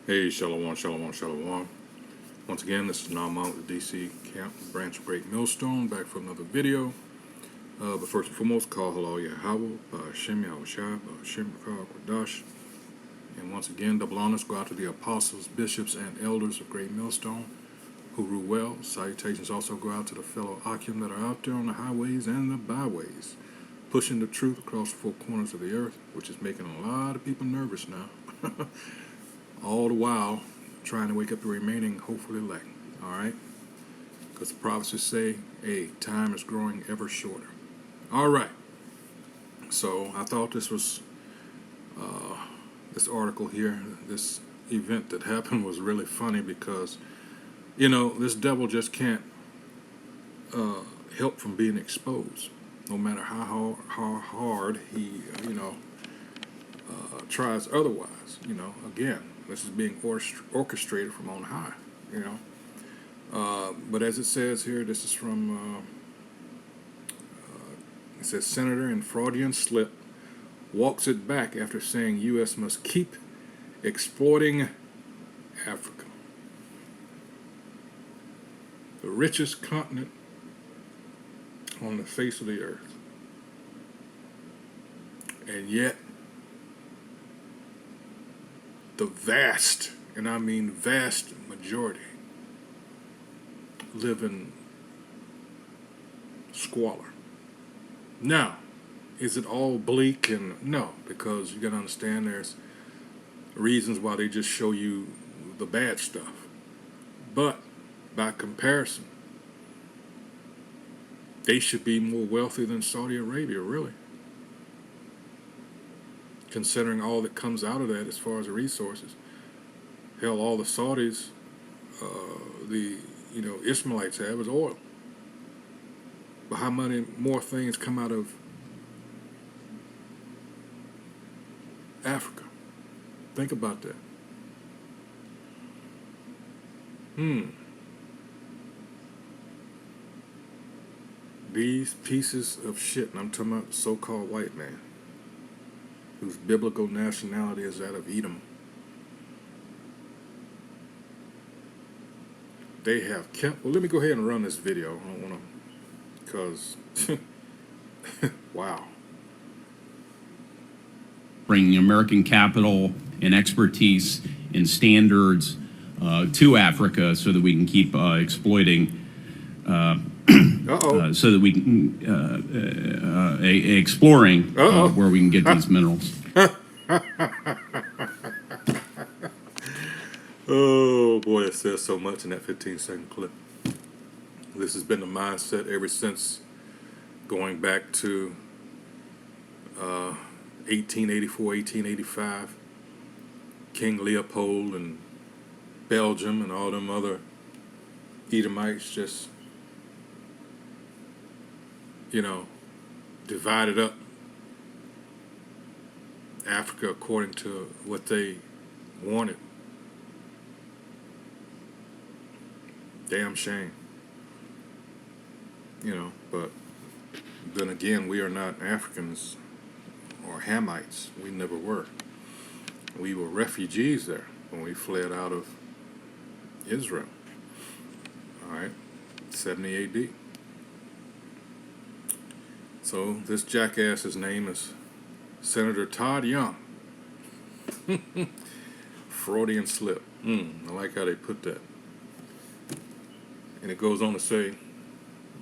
Hey, Shalom, Shalom, Shalom. Once again, this is Naaman with the DC Camp Branch of Great Millstone, back for another video. But first and foremost, call hello Yahweh, Shem Yahushua, Shem Quadash. And once again, double honors go out to the apostles, bishops, and elders of Great Millstone who rule well. Salutations also go out to the fellow Akim that are out there on the highways and the byways, pushing the truth across the four corners of the earth, which is making a lot of people nervous now. All the while trying to wake up the remaining hopefully elect. All right, because the prophecies say, hey, time is growing ever shorter. All right, so I thought this was this article here, this event that happened was really funny because this devil just can't help from being exposed, no matter how hard he tries otherwise. Again, this is being orchestrated from on high. But as it says here, this is from, it says, Senator in Freudian slip walks it back after saying U.S. must keep exploiting Africa. The richest continent on the face of the earth. And yet, the vast, and I mean vast majority, live in squalor. Now, is it all bleak? And no, because you got to understand there's reasons why they just show you the bad stuff. But by comparison, they should be more wealthy than Saudi Arabia, really, considering all that comes out of that as far as the resources. Hell, all the Saudis, the Ishmaelites have is oil. But how many more things come out of Africa? Think about that. These pieces of shit, and I'm talking about so-called white man, whose biblical nationality is that of Edom, they have kept. Well, let me go ahead and run this video. I don't want to, because wow. Bringing American capital and expertise and standards to Africa so that we can keep exploiting. So that we can exploring where we can get these minerals. Oh boy, it says so much in that 15-second clip. This has been the mindset ever since going back to 1884, 1885. King Leopold and Belgium and all them other Edomites just, divided up Africa according to what they wanted. Damn shame. But then again, we are not Africans or Hamites. We never were. We were refugees there when we fled out of Israel. All right, 70 AD. So this jackass's name is Senator Todd Young. Freudian slip. I like how they put that. And it goes on to say,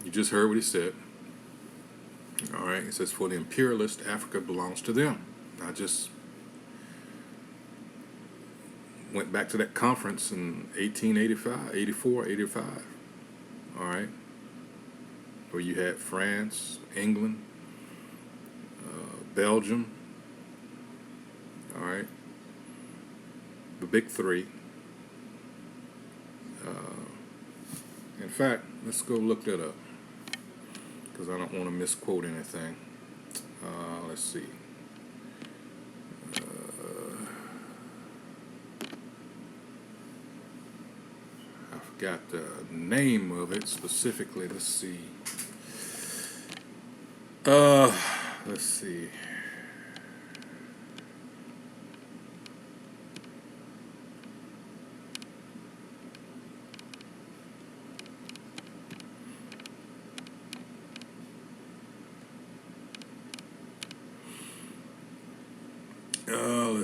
you just heard what he said. All right, it says, for the imperialist, Africa belongs to them. I just went back to that conference in 1885, 84, 85. All right, where you had France, England, Belgium. All right, the big three. In fact, let's go look that up, because I don't want to misquote anything. Let's see. I forgot the name of it specifically. Let's see. Let's see.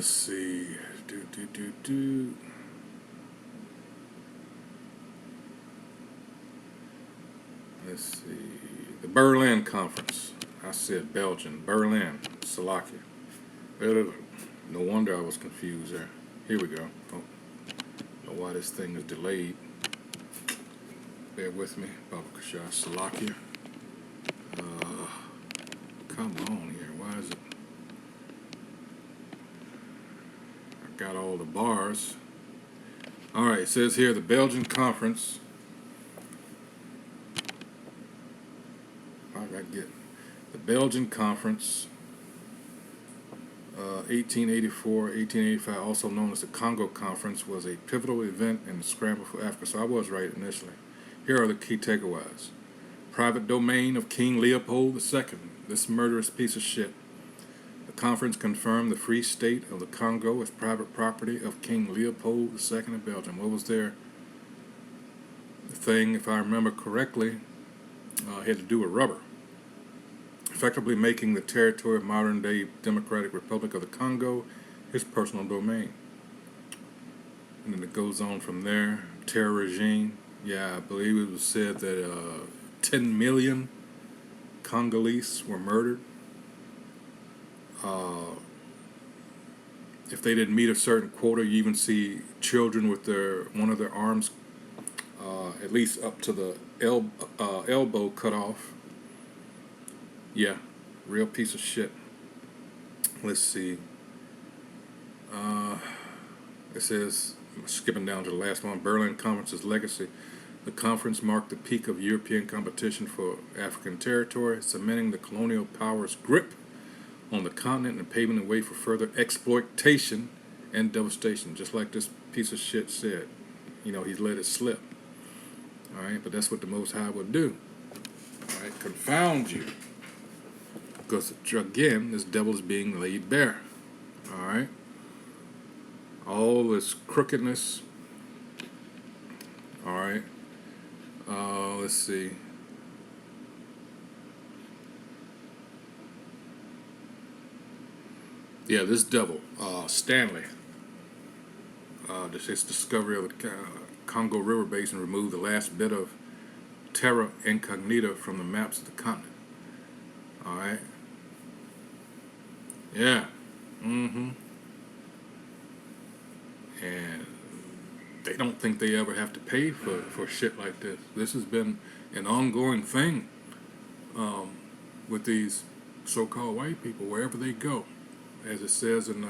Let's see. Do. Let's see. The Berlin Conference. I said Belgium. Berlin. Slovakia. No wonder I was confused there. Here we go. Oh, don't know why this thing is delayed. Bear with me. Baba Kashar. Slovakia. Come on here. Why is it? I got all the bars. All right. It says here the Belgian Conference. I get the Belgian Conference, 1884, 1885, also known as the Congo Conference, was a pivotal event in the scramble for Africa. So I was right initially. Here are the key takeaways. Private domain of King Leopold II, this murderous piece of shit. The conference confirmed the Free State of the Congo as private property of King Leopold II of Belgium. What was their thing, if I remember correctly, had to do with rubber. Effectively making the territory of modern-day Democratic Republic of the Congo his personal domain. And then it goes on from there. Terror regime. Yeah, I believe it was said that 10 million Congolese were murdered. If they didn't meet a certain quota, you even see children with one of their arms at least up to the elbow cut off. Yeah, real piece of shit. Let's see. It says, skipping down to the last one, Berlin Conference's legacy. The conference marked the peak of European competition for African territory, cementing the colonial power's grip on the continent and paving the way for further exploitation and devastation, just like this piece of shit said. You know, he's let it slip. All right, but that's what the Most High would do. All right, confound you. Because, again, this devil is being laid bare. All right? All this crookedness. All right? Let's see. Yeah, this devil, Stanley, his discovery of the Congo River Basin removed the last bit of terra incognita from the maps of the continent. All right? Yeah. And they don't think they ever have to pay for shit like this. This has been an ongoing thing with these so-called white people, wherever they go. As it says in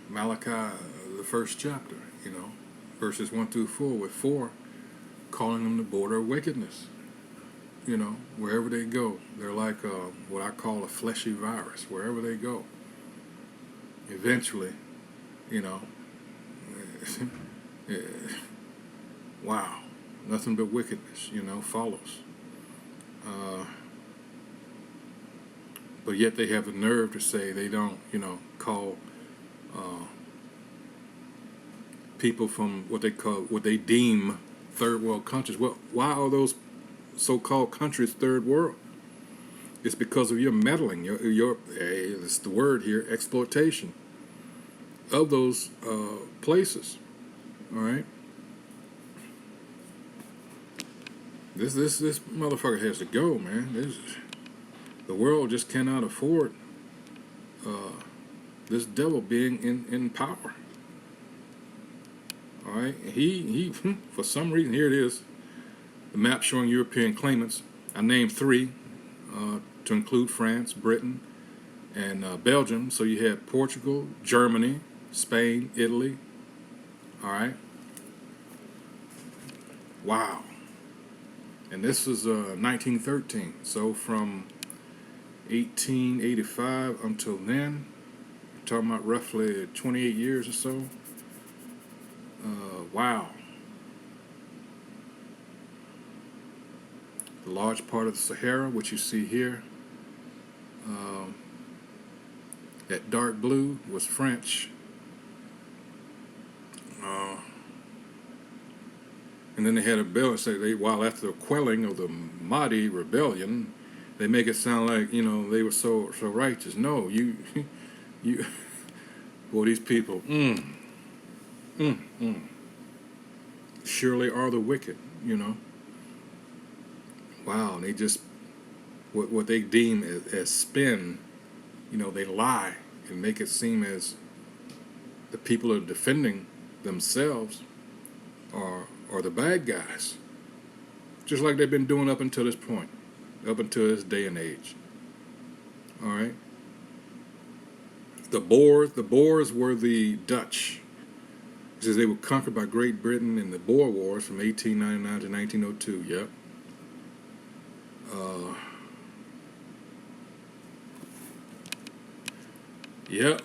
Malachi, the first chapter, you know, verses 1 through 4, with 4 calling them the border of wickedness. You know, wherever they go, they're like what I call a fleshy virus. Wherever they go, eventually, you know, wow, nothing but wickedness, you know, follows. But yet they have the nerve to say they don't, you know, call people from what they deem third world countries. Well, why are those so-called countries third world? It's because of your meddling, your it's the word here, exploitation of those places. All right. This motherfucker has to go, man. The world just cannot afford this devil being in power. All right. He for some reason, here it is. The map showing European claimants. I named 3 to include France, Britain, and Belgium. So you had Portugal, Germany, Spain, Italy. All right. Wow. And this is 1913. So from 1885 until then, we're talking about roughly 28 years or so. Wow. The large part of the Sahara, which you see here, that dark blue was French. And then they had a bill and said while after the quelling of the Mahdi rebellion, They make it sound like, you know, they were so righteous. No, you you boy, these people surely are the wicked, you know. Wow, they just what they deem as spin, you know, they lie and make it seem as the people are defending themselves are the bad guys. Just like they've been doing up until this point, up until this day and age. All right. The Boers were the Dutch. It says they were conquered by Great Britain in the Boer Wars from 1899 to 1902. Yep. Yep.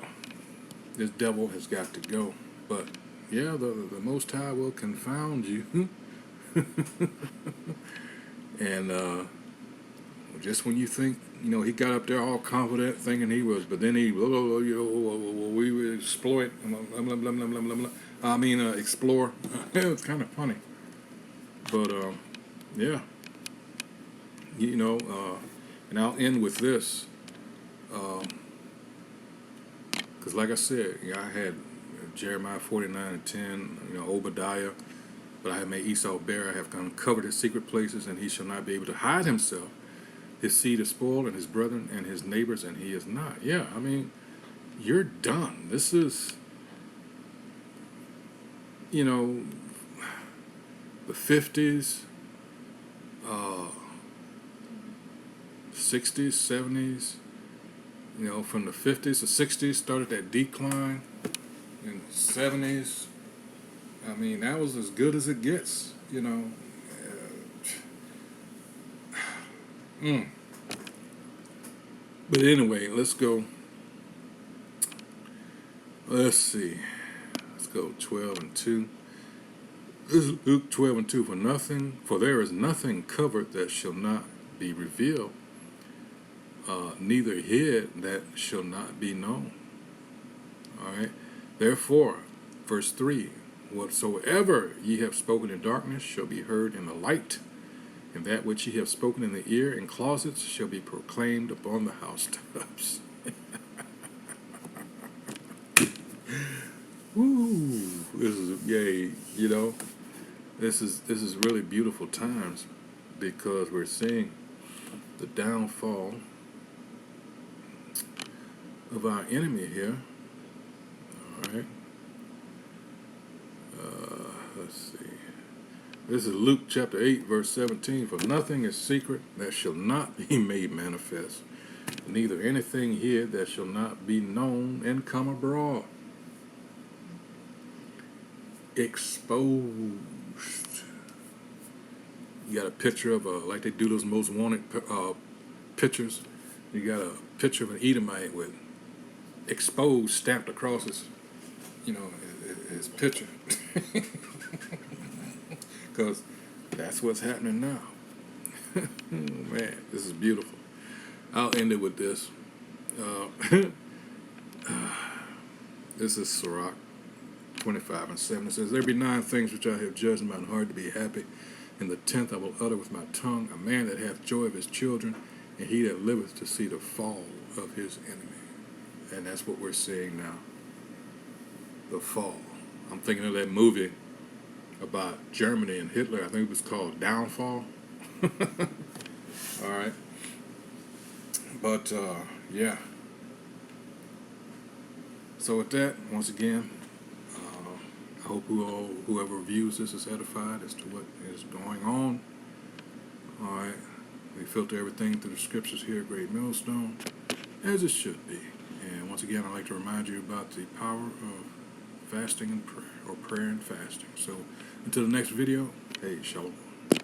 This devil has got to go. But yeah, the Most High will confound you. And just when you think, you know, he got up there all confident, thinking he was, but then he, we would exploit, blah, blah, blah, blah, blah, blah, blah. I mean, explore. It's kind of funny. But yeah, you know, and I'll end with this. Because like I said, I had Jeremiah 49:10, you know, Obadiah, but I have made Esau bare, I have uncovered his secret places, and he shall not be able to hide himself. His seed is spoiled, and his brethren and his neighbors, and he is not. Yeah, I mean, you're done. This is, you know, the 50s, 60s, 70s, you know, from the 50s to 60s started that decline. In the 70s, I mean, that was as good as it gets, you know. But anyway, let's go. Let's see. Let's go 12:2. This is Luke 12:2. For there is nothing covered that shall not be revealed, neither hid that shall not be known. All right. Therefore, verse 3, whatsoever ye have spoken in darkness shall be heard in the light, and that which ye have spoken in the ear in closets shall be proclaimed upon the housetops. Woo! This is yay, you know. This is really beautiful times because we're seeing the downfall of our enemy here. All right. Let's see. This is Luke chapter 8, verse 17. For nothing is secret that shall not be made manifest, neither anything hid that shall not be known and come abroad. Exposed. You got a picture of like they do those most wanted pictures. You got a picture of an Edomite with exposed stamped across his, you know, his picture. Because that's what's happening now. Man, this is beautiful. I'll end it with this. This is Sirach 25:7. It says, there be 9 things which I have judged in mine heart to be happy. And the 10th I will utter with my tongue, a man that hath joy of his children, and he that liveth to see the fall of his enemy. And that's what we're seeing now. The fall. I'm thinking of that movie about Germany and Hitler. I think it was called Downfall. All right. But, yeah. So with that, once again, I hope whoever views this is edified as to what is going on. All right. We filter everything through the scriptures here at Great Millstone, as it should be. And once again, I'd like to remind you about the power of fasting and prayer, or prayer and fasting. So until the next video, hey, shalom.